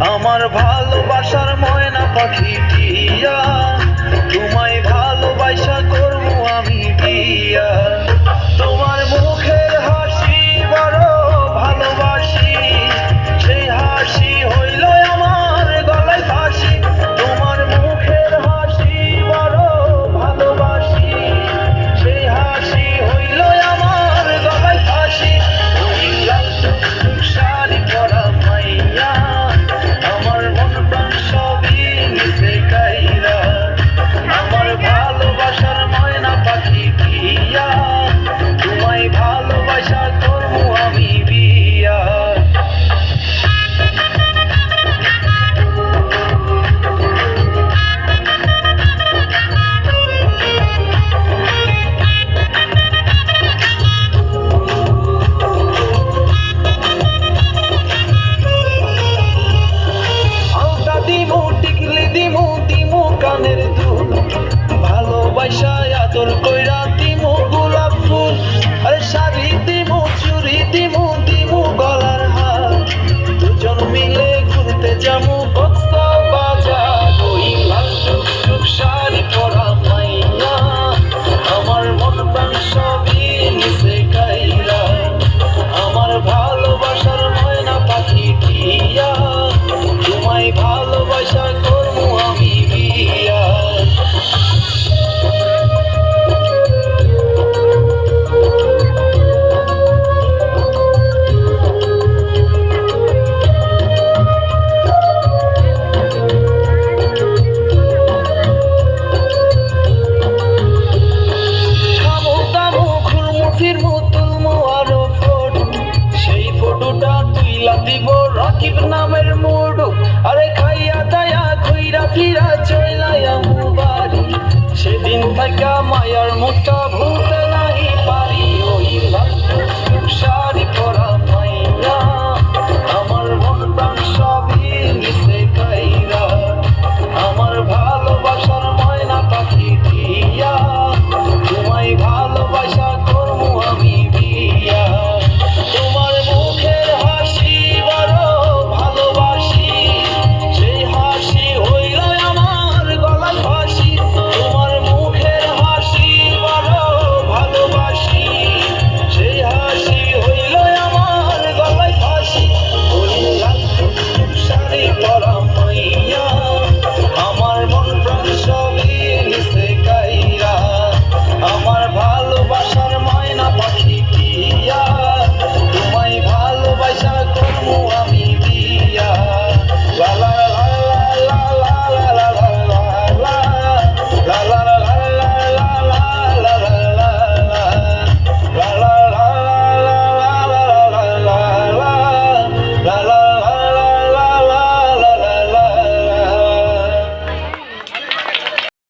আমার ভালোবাসার ময়না পাখি টিয়া, তোমায় ভালোবাসা করবো আমি বিয়া। তোমার মুখের হাসি বড় ভালোবাসি, সেই হাসি হইল আমার গলায় ফাঁসি। তোমার মুখের হাসি বড় ভালোবাসি, সেই হাসি হইল আমার গলায় ফাঁসি। ওই লাল টুকটুক শাড়ি পরা মাইয়া, আমার মন প্রাণ সবই নিছে কাইরা। আমার ভালোবাসার ময়না পাখি টিয়া, তোমায় ভালোবাসা করবো আমি বিয়া। আলতা দিমু, টিকলি দিমু, দিমু কানের দুল, ভালোবাসা আদর কইরা দিমু গোলাপ ফুল। আরে শাড়ি দিমু, চুড়ি দিমু, দিমু গলার হার, দুজন মিলে ঘুরতে যামু কক্সবাজার। ওই লাল টুকটুক শাড়ি পরা মাইয়া, আমার মন প্রাণ সবই নিছে কাইরা। আমার ভালোবাসার ময়না পাখি টিয়া, তোমায় ভালোবাসা করবো আমি বিয়া। খামু দামু ঘুরমু ফিরমু তুলমু আরো ফটো, সেই ফটোটা তুইলা দিব রাকিব নামের মুডু। আরে খাইয়া দায়া ঘুইরা ফিরা চইলাই আমু বাড়ি, সেদিন থাকা মায়ার মুখটা ভুলতে নাহি পারি। ওই লাল টুকটুক শাড়ি পরা মাইয়া, আমার মন প্রাণ সবই নিছে কাইরা। আমার ভালোবাসার ময়না পাখি টিয়া, তোমায় ভালোবাসা করবো আমি বিয়া। তোমার মুখের হাসি বড় ভালোবাসি, সেই হাসি হইল আমার গলায় ফাঁসি। তোমার মুখের হাসি বড় ভালোবাসি, সেই হাসি হইল আমার গলায় ফাঁসি। ওই লাল টুকটুক শাড়ি পরা মাইয়া,